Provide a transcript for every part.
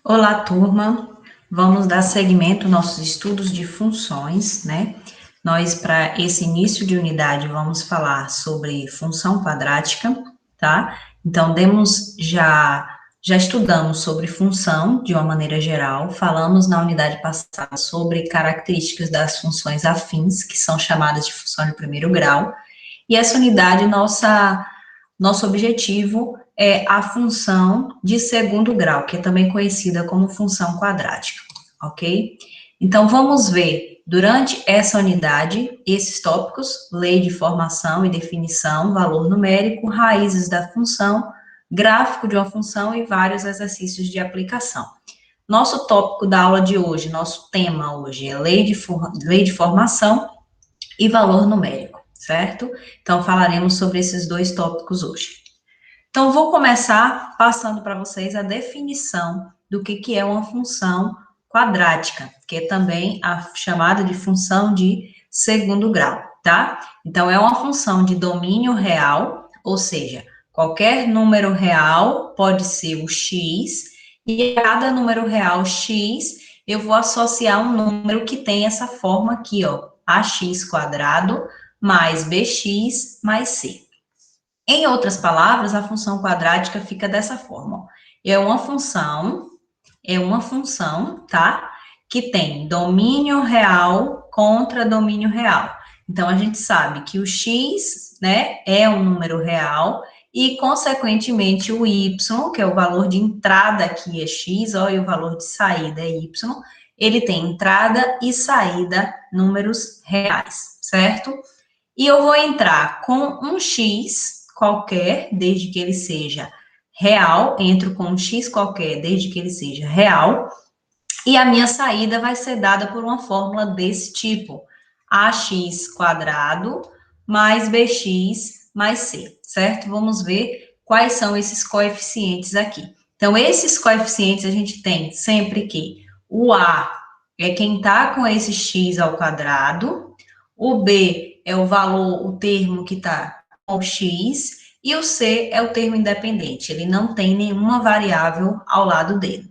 Olá, turma. Vamos dar seguimento aos nossos estudos de funções, né? Nós, para esse início de unidade, vamos falar sobre função quadrática, tá? Então, já estudamos sobre função, de uma maneira geral, falamos na unidade passada sobre características das funções afins, que são chamadas de função de primeiro grau, e essa unidade, nosso objetivo é a função de segundo grau, que é também conhecida como função quadrática, ok? Então, vamos ver, durante essa unidade, esses tópicos: lei de formação e definição, valor numérico, raízes da função, gráfico de uma função e vários exercícios de aplicação. Nosso tópico da aula de hoje, nosso tema hoje é lei de formação e valor numérico, certo? Então, falaremos sobre esses dois tópicos hoje. Então, vou começar passando para vocês a definição do que é uma função quadrática, que é também a chamada de função de segundo grau, tá? Então, é uma função de domínio real, ou seja, qualquer número real pode ser o x, e a cada número real x, eu vou associar um número que tem essa forma aqui, ó, ax quadrado mais bx mais c. Em outras palavras, a função quadrática fica dessa forma. É uma função, tá? Que tem domínio real contra domínio real. Então, a gente sabe que o x, né, é um número real e, consequentemente, o y, que é o valor de entrada aqui é x, ó, e o valor de saída é y, ele tem entrada e saída números reais, certo? E eu vou entrar com um x qualquer, desde que ele seja real, entro com um x qualquer, desde que ele seja real, e a minha saída vai ser dada por uma fórmula desse tipo: ax quadrado mais bx mais c, certo? Vamos ver quais são esses coeficientes aqui. Então, esses coeficientes a gente tem sempre que o a é quem está com esse x ao quadrado, o b é o valor, o termo que está com o x, e o c é o termo independente, ele não tem nenhuma variável ao lado dele.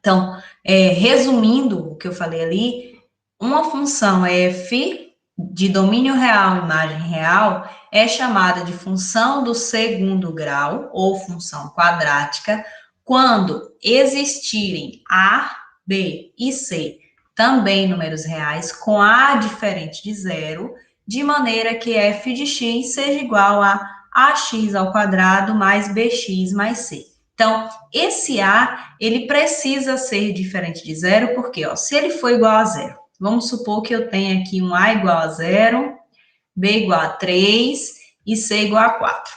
Então, resumindo o que eu falei ali, uma função f de domínio real, imagem real, é chamada de função do segundo grau, ou função quadrática, quando existirem a, b e c, também números reais, com a diferente de zero, de maneira que f de x seja igual a ax ao quadrado mais bx mais c. Então, esse a, ele precisa ser diferente de zero, porque, ó, se ele for igual a zero, vamos supor que eu tenha aqui um a igual a zero, b igual a 3 e c igual a 4.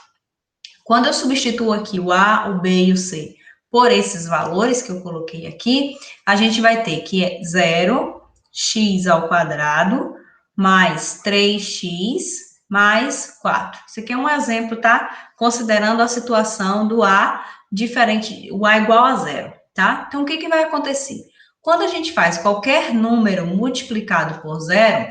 Quando eu substituo aqui o a, o b e o c por esses valores que eu coloquei aqui, a gente vai ter que é 0, x ao quadrado, mais 3x, mais 4. Isso aqui é um exemplo, tá? Considerando a situação do a diferente, o a igual a zero, tá? Então, o que vai acontecer? Quando a gente faz qualquer número multiplicado por zero,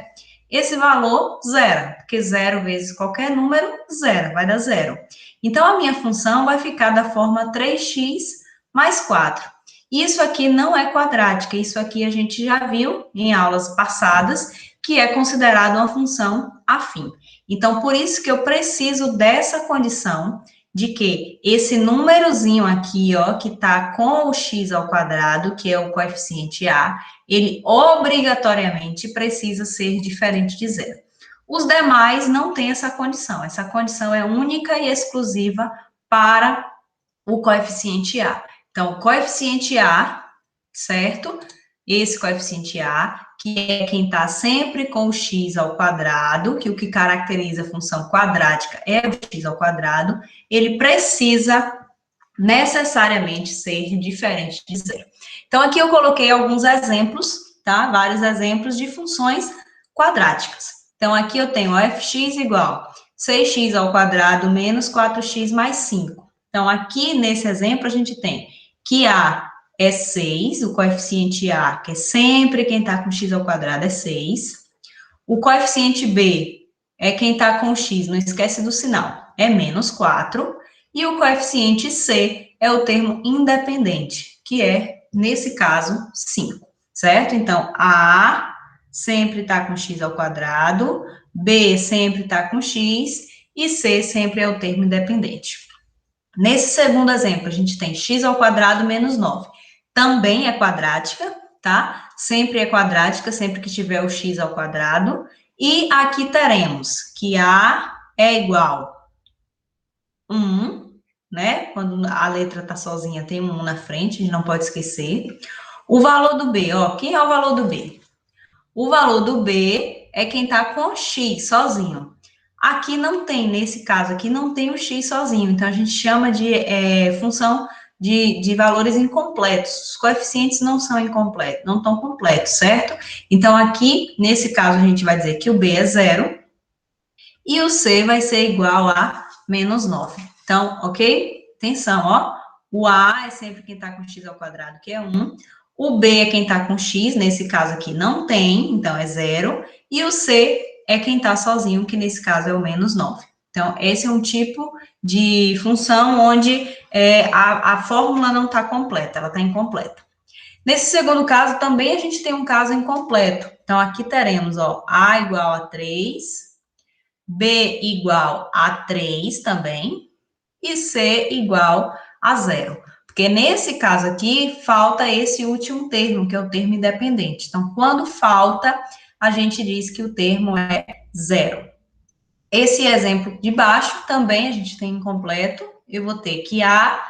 esse valor zera, porque zero vezes qualquer número, zero, vai dar zero. Então, a minha função vai ficar da forma 3x mais 4. Isso aqui não é quadrática, isso aqui a gente já viu em aulas passadas, que é considerado uma função afim. Então, por isso que eu preciso dessa condição de que esse númerozinho aqui, ó, que está com o x ao quadrado, que é o coeficiente a, ele obrigatoriamente precisa ser diferente de zero. Os demais não têm essa condição é única e exclusiva para o coeficiente a. Então, o coeficiente a, certo? Esse coeficiente a, que é quem está sempre com o x ao quadrado, que o que caracteriza a função quadrática é o x ao quadrado, ele precisa necessariamente ser diferente de zero. Então, aqui eu coloquei alguns exemplos, tá? Vários exemplos de funções quadráticas. Então, aqui eu tenho fx igual 6x ao quadrado menos 4x mais 5. Então, aqui nesse exemplo, a gente tem que a é 6, o coeficiente a, que é sempre quem está com x ao quadrado, é 6. O coeficiente b é quem está com x, não esquece do sinal, é menos 4. E o coeficiente c é o termo independente, que é nesse caso, 5, certo? Então, A sempre está com x ao quadrado, B sempre está com x, e C sempre é o termo independente. Nesse segundo exemplo, a gente tem x ao quadrado menos 9. Também é quadrática, tá? Sempre é quadrática, sempre que tiver o x ao quadrado. E aqui teremos que A é igual a 1, né? Quando a letra está sozinha, tem um 1 na frente, a gente não pode esquecer. O valor do B, ó, quem é o valor do B? O valor do B é quem está com x sozinho. Aqui não tem, nesse caso aqui, não tem o x sozinho. Então, a gente chama de função de valores incompletos. Os coeficientes não são incompletos, não estão completos, certo? Então, aqui, nesse caso, a gente vai dizer que o B é 0 e o C vai ser igual a menos 9. Então, ok? Atenção, ó. O A é sempre quem está com x ao quadrado, que é 1. O B é quem está com x, nesse caso aqui não tem, então é 0. E o C é quem está sozinho, que nesse caso é o menos 9. Então, esse é um tipo de função onde a fórmula não está completa, ela está incompleta. Nesse segundo caso, também a gente tem um caso incompleto. Então, aqui teremos, ó, A igual a 3, B igual a 3 também, e C igual a 0. Porque nesse caso aqui, falta esse último termo, que é o termo independente. Então, quando falta, a gente diz que o termo é 0. Esse exemplo de baixo também a gente tem incompleto. Eu vou ter que A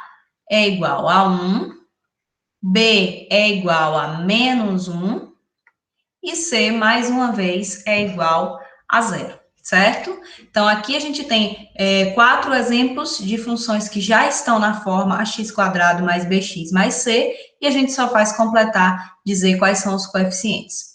é igual a 1, B é igual a menos 1, e C, mais uma vez, é igual a 0, certo? Então, aqui a gente tem 4 exemplos de funções que já estão na forma ax² mais bx mais c, e a gente só faz completar, dizer quais são os coeficientes.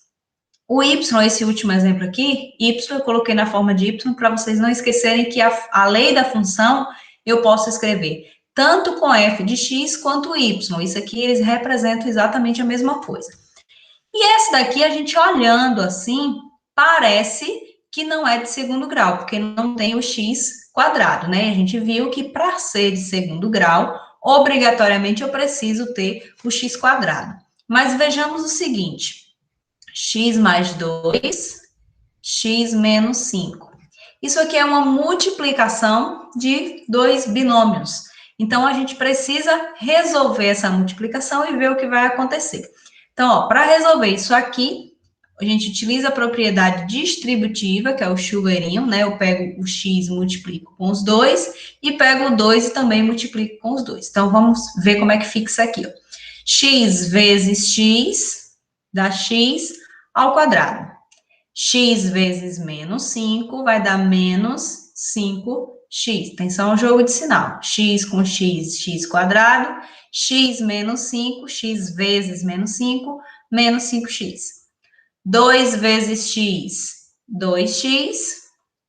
O y, esse último exemplo aqui, y eu coloquei na forma de y para vocês não esquecerem que a lei da função eu posso escrever tanto com f de x quanto y. Isso aqui eles representam exatamente a mesma coisa. E esse daqui, a gente olhando assim, parece que não é de segundo grau, porque não tem o x², né? A gente viu que para ser de segundo grau, obrigatoriamente eu preciso ter o x². Mas vejamos o seguinte: x mais 2, x menos 5. Isso aqui é uma multiplicação de dois binômios. Então, a gente precisa resolver essa multiplicação e ver o que vai acontecer. Então, ó, para resolver isso aqui, a gente utiliza a propriedade distributiva, que é o chuveirinho, né? Eu pego o x, multiplico com os dois, e pego o 2 e também multiplico com os dois. Então, vamos ver como é que fica isso aqui, ó. X vezes x dá x ao quadrado. X vezes menos 5 vai dar menos 5x. Atenção ao jogo de sinal. X com x, x². X menos 5, x vezes menos 5, menos 5x. 2 vezes x, 2x.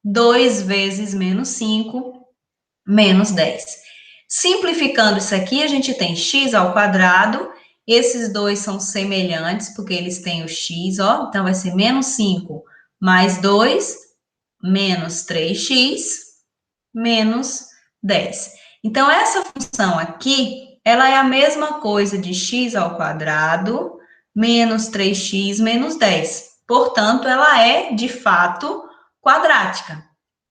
2 vezes menos 5, menos 10. Simplificando isso aqui, a gente tem x ao quadrado. Esses dois são semelhantes, porque eles têm o x, ó. Então, vai ser menos 5 mais 2, menos 3x, menos 10. Então, essa função aqui, ela é a mesma coisa de x ao quadrado, menos 3x, menos 10. Portanto, ela é, de fato, quadrática.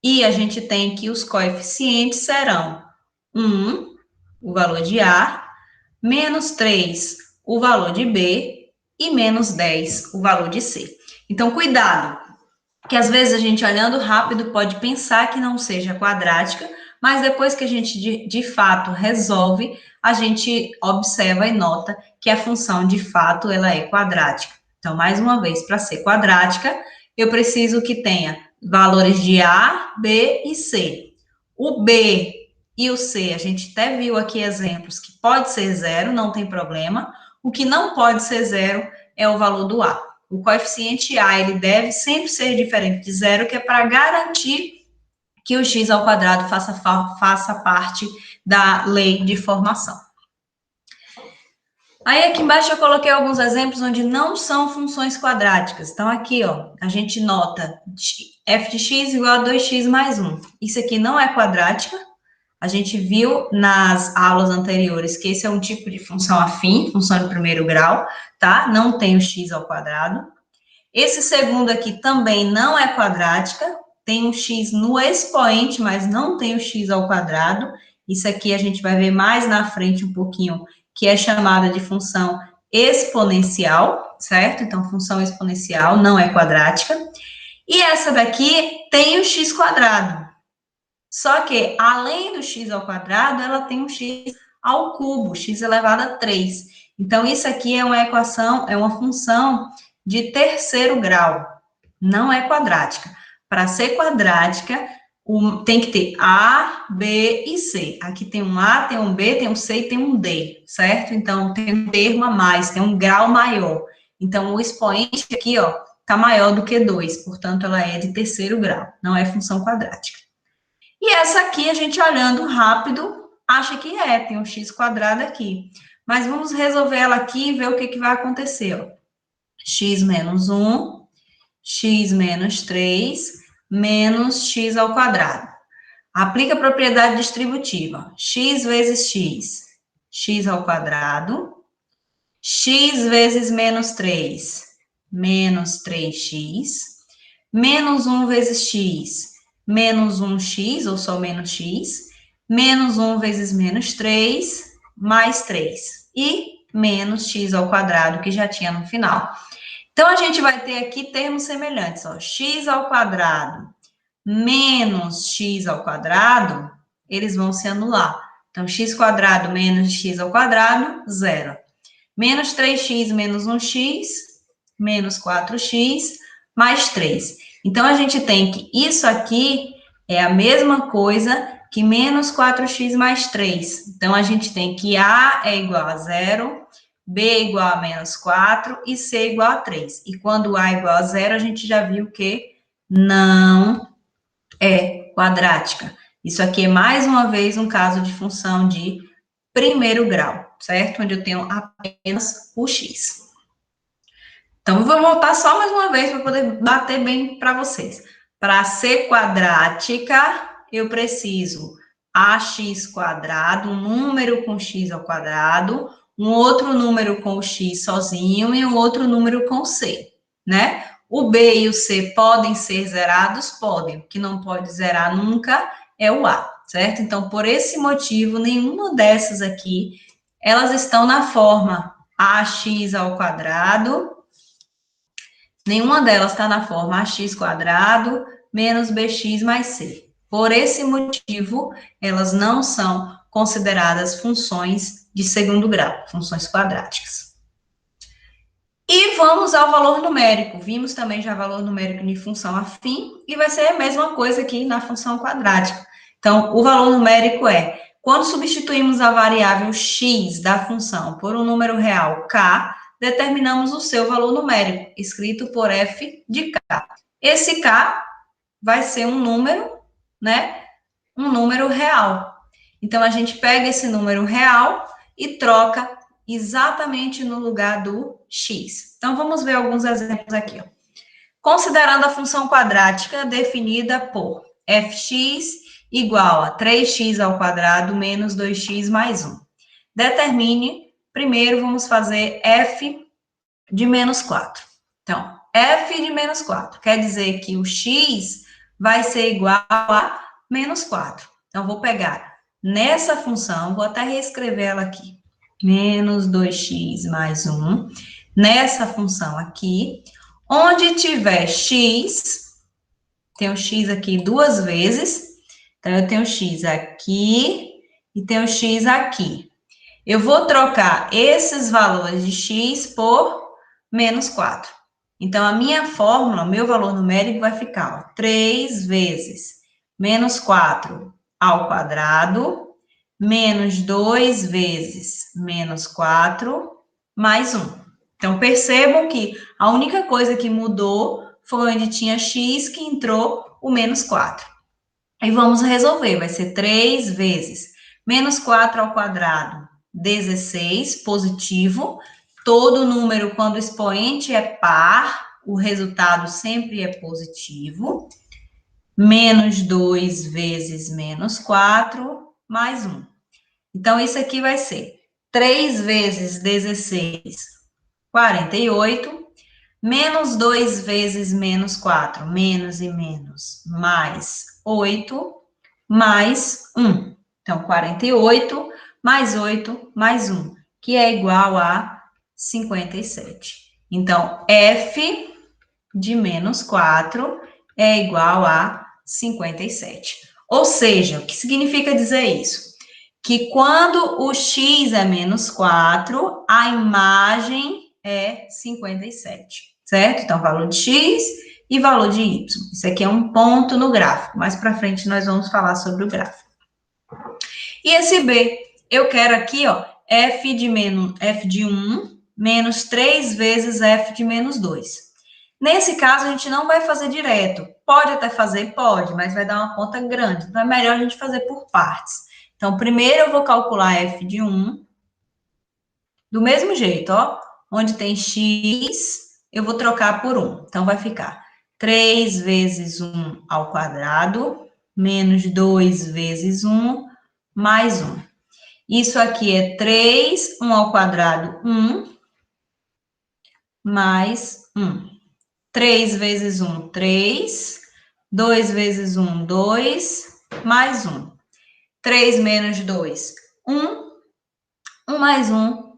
E a gente tem que os coeficientes serão 1, o valor de A, menos 3, o valor de B, e menos 10, o valor de C. Então, cuidado, que às vezes a gente olhando rápido pode pensar que não seja quadrática, mas depois que a gente de fato resolve, a gente observa e nota que a função de fato ela é quadrática. Então, mais uma vez, para ser quadrática, eu preciso que tenha valores de A, B e C. O B e o C, a gente até viu aqui exemplos que pode ser 0, não tem problema. O que não pode ser 0 é o valor do A. O coeficiente A, ele deve sempre ser diferente de 0, que é para garantir que o x ao quadrado faça parte da lei de formação. Aí, aqui embaixo, eu coloquei alguns exemplos onde não são funções quadráticas. Então, aqui, ó, a gente nota f de x igual a 2x mais 1. Isso aqui não é quadrática. A gente viu nas aulas anteriores que esse é um tipo de função afim, função de primeiro grau, tá? Não tem o x ao quadrado. Esse segundo aqui também não é quadrática, tem um x no expoente, mas não tem o x ao quadrado. Isso aqui a gente vai ver mais na frente um pouquinho, que é chamada de função exponencial, certo? Então, função exponencial não é quadrática. E essa daqui tem o x quadrado. Só que, além do x ao quadrado, ela tem um x ao cubo, x elevado a 3. Então, isso aqui é uma equação, é uma função de terceiro grau, não é quadrática. Para ser quadrática, tem que ter A, B e C. Aqui tem um A, tem um B, tem um C e tem um D, certo? Então, tem um termo a mais, tem um grau maior. Então, o expoente aqui, ó, tá maior do que 2, portanto, ela é de terceiro grau, não é função quadrática. E essa aqui, a gente olhando rápido, acha que tem um x quadrado aqui. Mas vamos resolver ela aqui e ver o que vai acontecer, ó. X menos 1, x menos 3, menos x ao quadrado. Aplica a propriedade distributiva. X vezes x, x ao quadrado. X vezes menos 3, menos 3x. Menos 1 vezes x, menos 1x, ou só menos x. Menos 1 vezes menos 3, mais 3. E menos x ao quadrado, que já tinha no final. Então, a gente vai ter aqui termos semelhantes, ó. X ao quadrado menos x ao quadrado, eles vão se anular. Então, x quadrado menos x ao quadrado, zero. Menos 3x menos 1x, menos 4x, mais 3. Então, a gente tem que isso aqui é a mesma coisa que menos 4x mais 3. Então, a gente tem que A é igual a zero, B é igual a menos 4 e C é igual a 3. E quando A é igual a zero, a gente já viu que não é quadrática. Isso aqui é, mais uma vez, um caso de função de primeiro grau, certo? Onde eu tenho apenas o x. Então, vou voltar só mais uma vez para poder bater bem para vocês. Para ser quadrática, eu preciso ax quadrado, um número com x ao quadrado, um outro número com o x sozinho e um outro número com c, né? O b e o c podem ser zerados? Podem. O que não pode zerar nunca é o a, certo? Então, por esse motivo, nenhuma dessas aqui, elas estão na forma ax ao quadrado. Nenhuma delas está na forma ax quadrado menos bx mais c. Por esse motivo, elas não são consideradas funções de segundo grau, funções quadráticas. E vamos ao valor numérico. Vimos também já valor numérico de função afim, e vai ser a mesma coisa aqui na função quadrática. Então, o valor numérico é, quando substituímos a variável x da função por um número real k, determinamos o seu valor numérico, escrito por f de k. Esse k vai ser um número, né? Um número real. Então, a gente pega esse número real e troca exatamente no lugar do x. Então, vamos ver alguns exemplos aqui, ó. Considerando a função quadrática definida por fx igual a 3x ao quadrado menos 2x mais 1. Determine, primeiro vamos fazer f de menos 4. Então, f de menos 4 quer dizer que o x vai ser igual a menos 4. Então, vou pegar nessa função, vou até reescrever ela aqui, menos 2x mais 1, nessa função aqui, onde tiver x, tem o x aqui duas vezes, então eu tenho x aqui e tenho x aqui. Eu vou trocar esses valores de x por menos 4. Então, a minha fórmula, meu valor numérico vai ficar, ó, 3 vezes menos 4 ao quadrado, menos 2 vezes menos 4, mais 1. Então, percebam que a única coisa que mudou foi onde tinha x que entrou o menos 4. E vamos resolver, vai ser 3 vezes menos 4 ao quadrado, 16, positivo. Todo número, quando o expoente é par, o resultado sempre é positivo. Menos 2 vezes menos 4, mais 1. Então, isso aqui vai ser 3 vezes 16, 48, menos 2 vezes menos 4, menos e menos, mais 8, mais 1. Então, 48 mais 8 mais 1, que é igual a 57. Então, f de menos 4 é igual a 57. Ou seja, o que significa dizer isso? Que quando o x é menos 4, a imagem é 57, certo? Então, valor de x e valor de y. Isso aqui é um ponto no gráfico. Mais para frente nós vamos falar sobre o gráfico. E esse b, eu quero aqui, ó, f de 1 menos 3 vezes f de menos 2. Nesse caso, a gente não vai fazer direto. Pode até fazer? Pode, mas vai dar uma conta grande. Então, é melhor a gente fazer por partes. Então, primeiro eu vou calcular f de 1. Do mesmo jeito, ó. Onde tem x, eu vou trocar por 1. Então, vai ficar 3 vezes 1 ao quadrado, menos 2 vezes 1, mais 1. Isso aqui é 3, 1 ao quadrado, 1, mais 1. 3 vezes 1, 3. 2 vezes 1, 2. Mais 1. 3 menos 2, 1. 1 mais 1,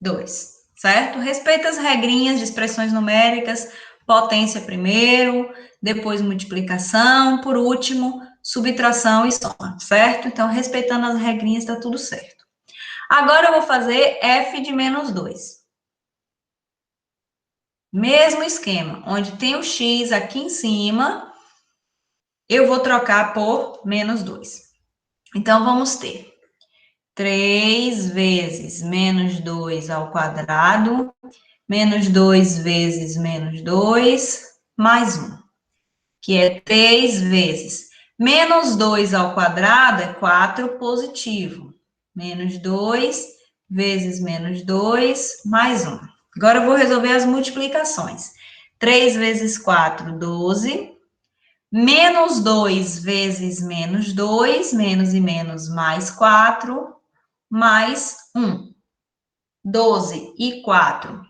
2. Certo? Respeita as regrinhas de expressões numéricas. Potência primeiro, depois multiplicação, por último, subtração e soma. Certo? Então, respeitando as regrinhas, está tudo certo. Agora, eu vou fazer f de menos 2. Mesmo esquema, onde tem o x aqui em cima, eu vou trocar por menos 2. Então, vamos ter 3 vezes menos 2 ao quadrado, menos 2 vezes menos 2, mais 1, que é 3 vezes. Menos 2 ao quadrado é 4 positivo. Menos 2 vezes menos 2, mais 1. Agora eu vou resolver as multiplicações. 3 vezes 4, 12. Menos 2 vezes menos 2, menos e menos mais 4, mais 1. 12 e 4,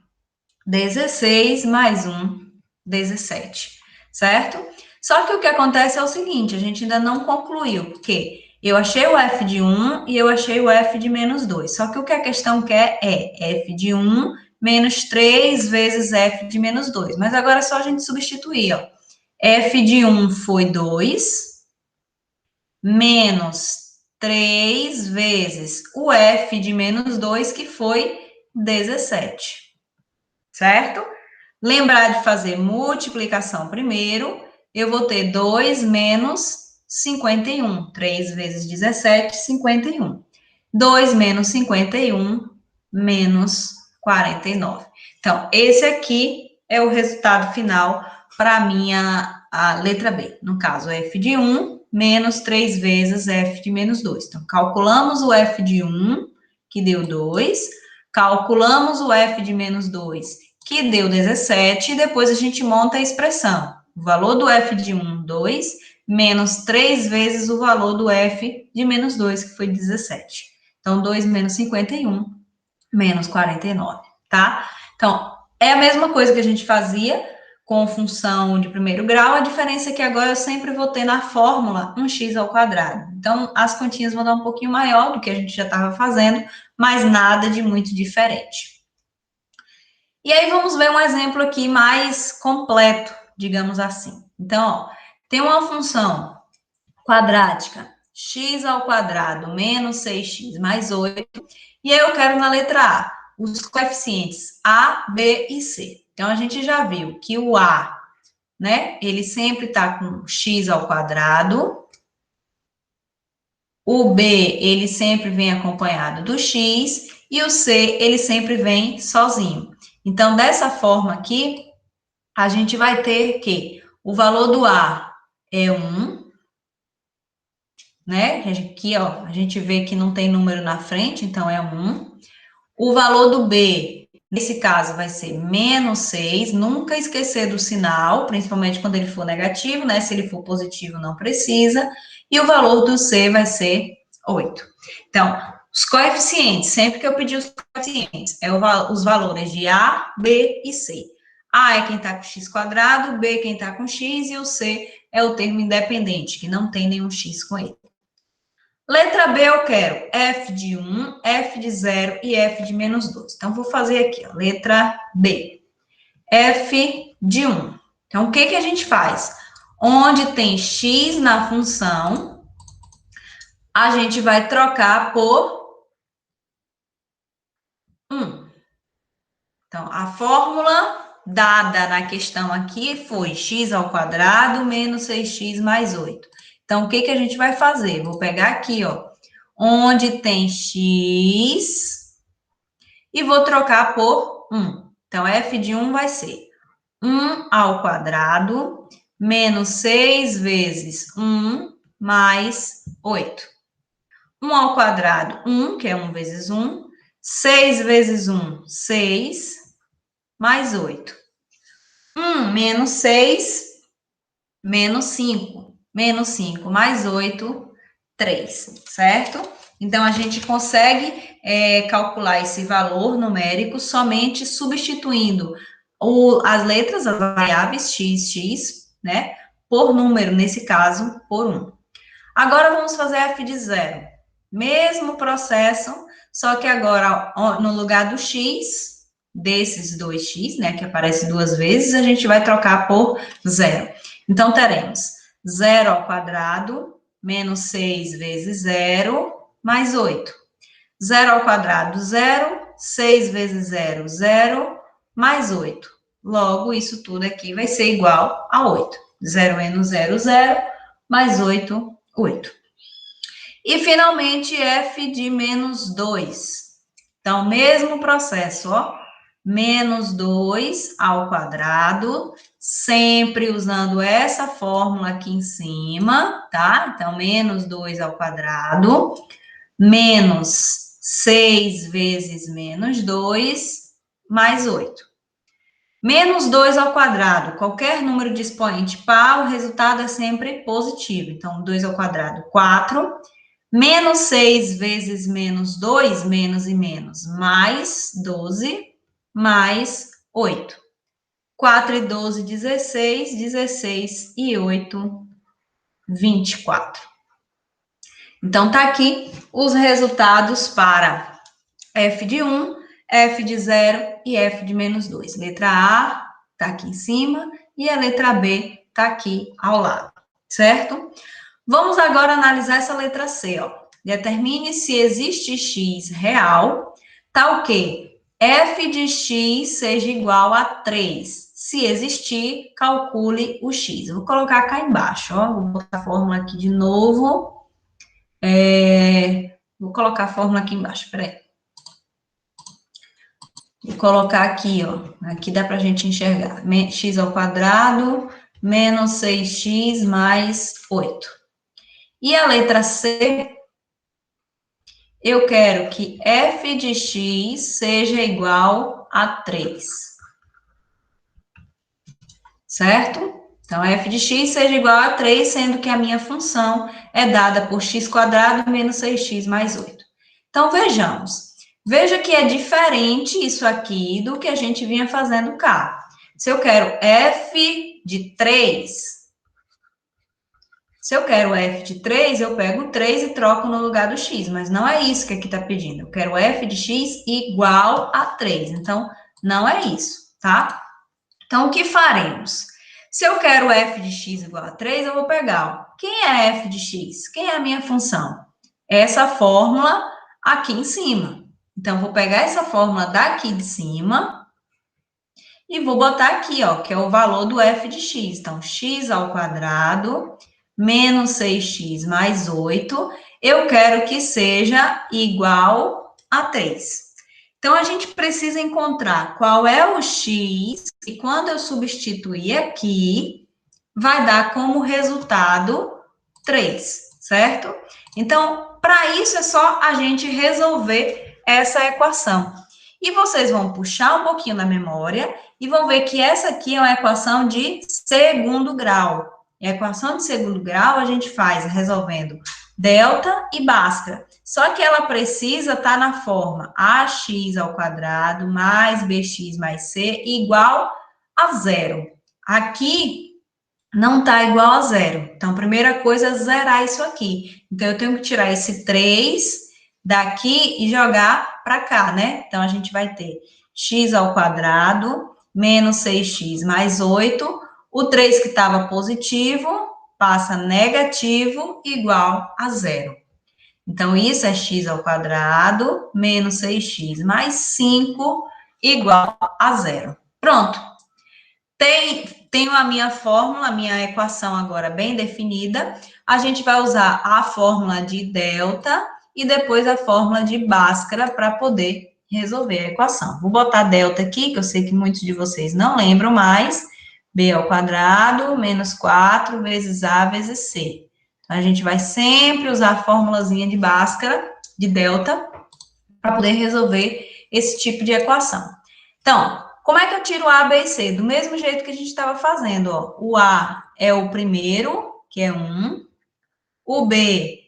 16, mais 1, 17, certo? Só que o que acontece é o seguinte, a gente ainda não concluiu, porque eu achei o f de 1 e eu achei o f de menos 2. Só que o que a questão quer é f de 1 menos 3 vezes f de menos 2. Mas agora é só a gente substituir, ó. F de 1 foi 2, menos 3 vezes o f de menos 2, que foi 17, certo? Lembrar de fazer multiplicação primeiro, eu vou ter 2 menos 51. 3 vezes 17, 51. 2 menos 51, menos 49. Então, esse aqui é o resultado final para a letra B. No caso, f de 1 menos 3 vezes f de menos 2. Então, calculamos o f de 1, que deu 2. Calculamos o f de menos 2, que deu 17. E depois a gente monta a expressão. O valor do f de 1, 2, menos 3 vezes o valor do f de menos 2, que foi 17. Então, 2 menos 51, menos 49, tá? Então, é a mesma coisa que a gente fazia com função de primeiro grau, a diferença é que agora eu sempre vou ter na fórmula um x ao quadrado. Então, as continhas vão dar um pouquinho maior do que a gente já estava fazendo, mas nada de muito diferente. E aí, vamos ver um exemplo aqui mais completo, digamos assim. Então, ó, tem uma função quadrática, x ao quadrado menos 6x mais 8, e aí eu quero na letra A os coeficientes A, B e C. Então, a gente já viu que o A, né, ele sempre está com x ao quadrado, o B, ele sempre vem acompanhado do x, e o C, ele sempre vem sozinho. Então, dessa forma aqui, a gente vai ter que o valor do A é 1, né? Aqui, ó, a gente vê que não tem número na frente, então é 1. O valor do B, nesse caso, vai ser menos 6. Nunca esquecer do sinal, principalmente quando ele for negativo, né? Se ele for positivo, não precisa. E o valor do C vai ser 8. Então, os coeficientes, sempre que eu pedir os coeficientes, os valores de A, B e C. A é quem está com x quadrado, B é quem está com x, e o C é o termo independente, que não tem nenhum x com ele. Letra B eu quero f de 1, f de 0 e f de menos 2. Então, vou fazer aqui, ó, letra B. F de 1. Então, o que a gente faz? Onde tem x na função, a gente vai trocar por 1. Então, a fórmula dada na questão aqui foi x ao quadrado menos 6x mais 8. Então, o que a gente vai fazer? Vou pegar aqui, ó, onde tem x e vou trocar por 1. Então, f de 1 vai ser 1 ao quadrado menos 6 vezes 1 mais 8. 1 ao quadrado, 1, que é 1 vezes 1. 6 vezes 1, 6, mais 8. 1 menos 6, menos 5. Menos 5 mais 8, 3, certo? Então, a gente consegue calcular esse valor numérico somente substituindo as letras, as variáveis x, né, por número, nesse caso, por 1. Agora, vamos fazer f de 0. Mesmo processo, só que agora, no lugar do x, desses 2x, né, que aparece 2 vezes, a gente vai trocar por 0. Então, teremos 0 ao quadrado, menos 6 vezes 0, mais 8. 0 ao quadrado, 0. 6 vezes 0, 0, mais 8. Logo, isso tudo aqui vai ser igual a 8. 0 menos 0, 0, mais 8, 8. E, finalmente, f de menos 2. Então, mesmo processo, ó. Menos 2 ao quadrado, sempre usando essa fórmula aqui em cima, tá? Então, menos 2 ao quadrado, menos 6 vezes menos 2, mais 8. Menos 2 ao quadrado, qualquer número de expoente par, o resultado é sempre positivo. Então, 2 ao quadrado, 4. Menos 6 vezes menos 2, menos e menos, mais 12, mais 8. 4 e 12, 16, 16 e 8, 24. Então, tá aqui os resultados para f de 1, f de 0 e f de menos 2. Letra A tá aqui em cima e a letra B tá aqui ao lado, certo? Vamos agora analisar essa letra C, ó. Determine se existe x real, tal que f de x seja igual a 3. Se existir, calcule o x. Eu vou colocar cá embaixo, ó. Vou botar a fórmula aqui de novo. Vou colocar a fórmula aqui embaixo, peraí. Vou colocar aqui, ó. Aqui dá pra gente enxergar. X ao quadrado menos 6x mais 8. E a letra C, eu quero que f de x seja igual a 3. Certo? Então, f de x seja igual a 3, sendo que a minha função é dada por x quadrado menos 6x mais 8. Então, vejamos. Veja que é diferente isso aqui do que a gente vinha fazendo cá. Se eu quero f de 3... Se eu quero f de 3, eu pego o 3 e troco no lugar do x, mas não é isso que aqui está pedindo. Eu quero f de x igual a 3, então não é isso, tá? Então, o que faremos? Se eu quero f de x igual a 3, eu vou pegar, ó, quem é f de x? Quem é a minha função? Essa fórmula aqui em cima. Então, vou pegar essa fórmula daqui de cima e vou botar aqui, ó, que é o valor do f de x. Então, x ao quadrado menos 6x mais 8, eu quero que seja igual a 3. Então, a gente precisa encontrar qual é o x, e quando eu substituir aqui, vai dar como resultado 3, certo? Então, para isso é só a gente resolver essa equação. E vocês vão puxar um pouquinho na memória e vão ver que essa aqui é uma equação de segundo grau. E a equação de segundo grau a gente faz resolvendo delta e Bhaskara. Só que ela precisa estar na forma ax ao quadrado mais bx mais c igual a zero. Aqui não está igual a zero. Então, a primeira coisa é zerar isso aqui. Então, eu tenho que tirar esse 3 daqui e jogar para cá, né? Então, a gente vai ter x ao quadrado menos 6x mais 8. O 3 que estava positivo passa negativo igual a zero. Então, isso é x ao quadrado menos 6x mais 5 igual a zero. Pronto. Tenho a minha fórmula, a minha equação agora bem definida. A gente vai usar a fórmula de delta e depois a fórmula de Bhaskara para poder resolver a equação. Vou botar delta aqui, que eu sei que muitos de vocês não lembram mais. B ao quadrado menos 4 vezes A vezes C. Então, a gente vai sempre usar a formulazinha de Bhaskara, de delta, para poder resolver esse tipo de equação. Então, como é que eu tiro A, B e C? Do mesmo jeito que a gente estava fazendo, ó. O A é o primeiro, que é 1. O B,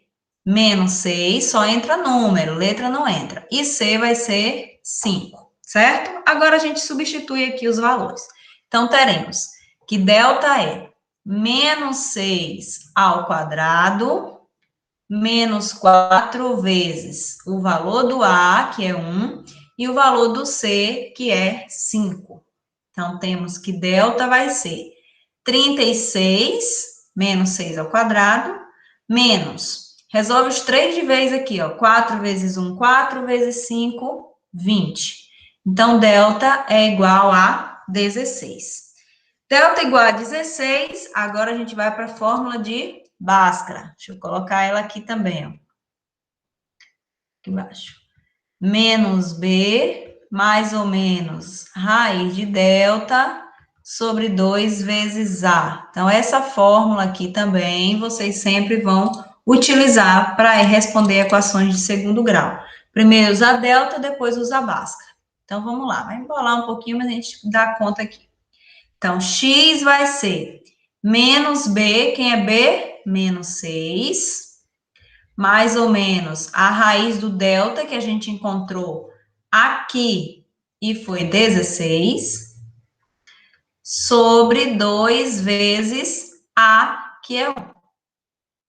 menos 6, só entra número, letra não entra. E C vai ser 5, certo? Agora a gente substitui aqui os valores. Então, teremos que delta é menos 6 ao quadrado, menos 4 vezes o valor do A, que é 1, e o valor do C, que é 5. Então, temos que delta vai ser 36, menos 6 ao quadrado, menos, resolve os 3 de vez aqui, ó, 4 vezes 1, 4 vezes 5, 20. Então, delta é igual a 16. Delta igual a 16, agora a gente vai para a fórmula de Bhaskara. Deixa eu colocar ela aqui também, ó. Aqui embaixo. Menos B, mais ou menos, raiz de delta sobre 2 vezes A. Então, essa fórmula aqui também, vocês sempre vão utilizar para responder equações de segundo grau. Primeiro usa delta, depois usa Bhaskara. Então, vamos lá. Vai embolar um pouquinho, mas a gente dá conta aqui. Então, x vai ser menos b, quem é b? Menos 6, mais ou menos a raiz do delta que a gente encontrou aqui e foi 16, sobre 2 vezes a, que é 1.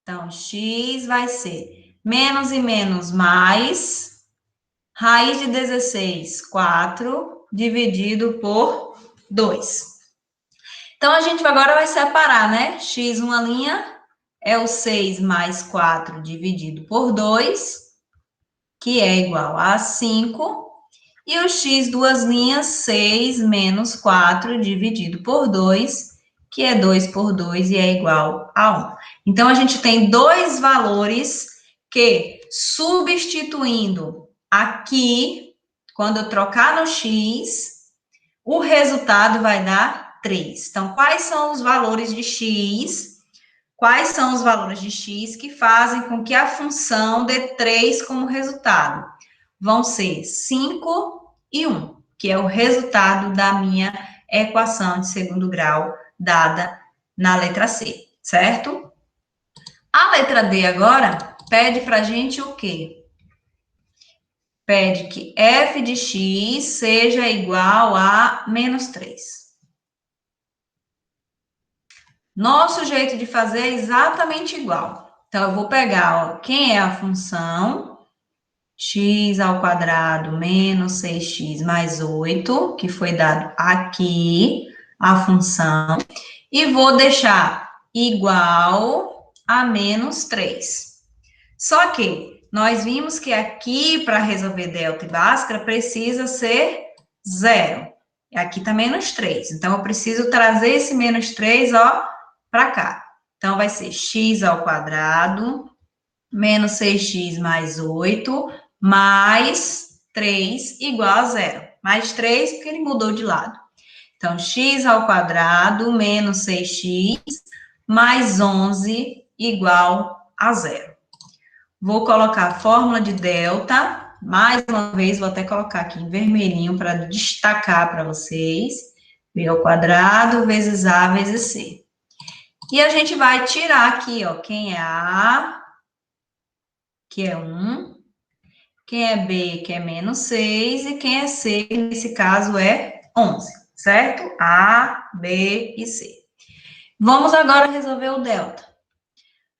Então, x vai ser menos e menos mais, raiz de 16, 4, dividido por 2. Então, a gente agora vai separar, né? X, uma linha, é o 6 mais 4 dividido por 2, que é igual a 5. E o x, duas linhas, 6 menos 4 dividido por 2, que é 2 por 2 e é igual a 1. Então, a gente tem dois valores que, substituindo aqui, quando eu trocar no x, o resultado vai dar 3. Então, quais são os valores de x? Quais são os valores de x que fazem com que a função dê 3 como resultado? Vão ser 5 e 1, que é o resultado da minha equação de segundo grau dada na letra C, certo? A letra D agora pede para a gente o quê? Pede que f de x seja igual a menos 3. Nosso jeito de fazer é exatamente igual. Então, eu vou pegar, ó, quem é a função x ao quadrado menos 6x mais 8, que foi dado aqui, a função, e vou deixar igual a menos 3. Só que nós vimos que aqui, para resolver delta e Bhaskara, precisa ser zero. E aqui está menos 3. Então, eu preciso trazer esse menos 3, ó, para cá. Então, vai ser x ao quadrado menos 6x mais 8, mais 3 igual a zero. Mais 3, porque ele mudou de lado. Então, x ao quadrado menos 6x mais 11 igual a zero. Vou colocar a fórmula de delta. Mais uma vez, vou até colocar aqui em vermelhinho para destacar para vocês. B ao quadrado vezes A vezes C. E a gente vai tirar aqui, ó, quem é A, que é 1. Quem é B, que é menos 6. E quem é C, que nesse caso é 11. Certo? A, B e C. Vamos agora resolver o delta.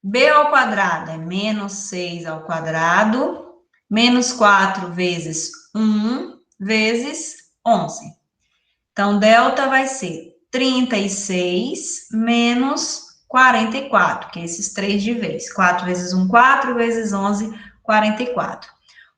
B ao quadrado é menos 6 ao quadrado, menos 4 vezes 1 vezes 11. Então, delta vai ser 36 menos 44, que é esses 3 de vez. 4 vezes 1, 4 vezes 11, 44.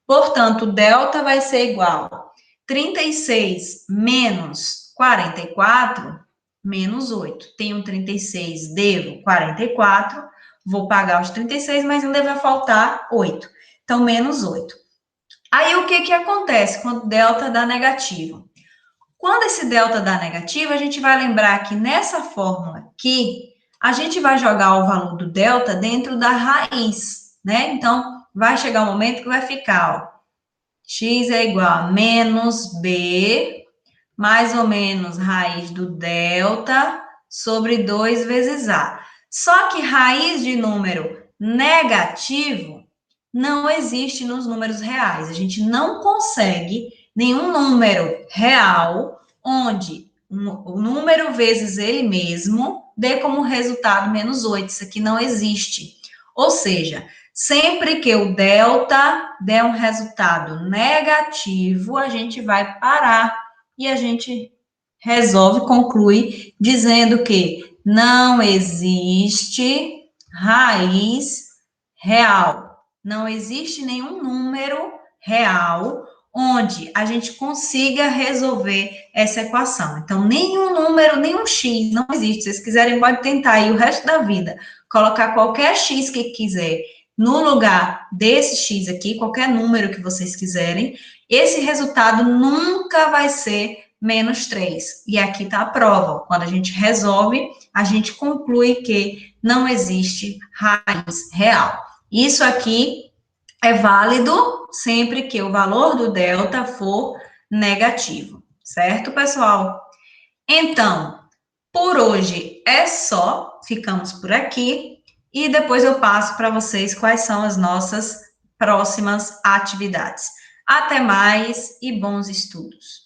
Portanto, delta vai ser igual a 36 menos 44, menos 8. Tenho 36, devo 44, vou pagar os 36, mas ainda vai faltar 8. Então, menos 8. Aí, o que acontece quando delta dá negativo? Quando esse delta dá negativo, a gente vai lembrar que nessa fórmula aqui, a gente vai jogar o valor do delta dentro da raiz, né? Então, vai chegar um momento que vai ficar, ó, x é igual a menos b, mais ou menos raiz do delta, sobre 2 vezes a. Só que raiz de número negativo não existe nos números reais. A gente não consegue nenhum número real onde o número vezes ele mesmo dê como resultado menos 8. Isso aqui não existe. Ou seja, sempre que o delta der um resultado negativo, a gente vai parar e a gente resolve, conclui, dizendo que não existe raiz real. Não existe nenhum número real onde a gente consiga resolver essa equação. Então, nenhum número, nenhum x não existe. Se vocês quiserem, pode tentar aí o resto da vida, colocar qualquer x que quiser no lugar desse x aqui, qualquer número que vocês quiserem, esse resultado nunca vai ser menos 3. E aqui está a prova. Quando a gente resolve, a gente conclui que não existe raiz real. Isso aqui é válido sempre que o valor do delta for negativo, certo, pessoal? Então, por hoje é só, ficamos por aqui e depois eu passo para vocês quais são as nossas próximas atividades. Até mais e bons estudos!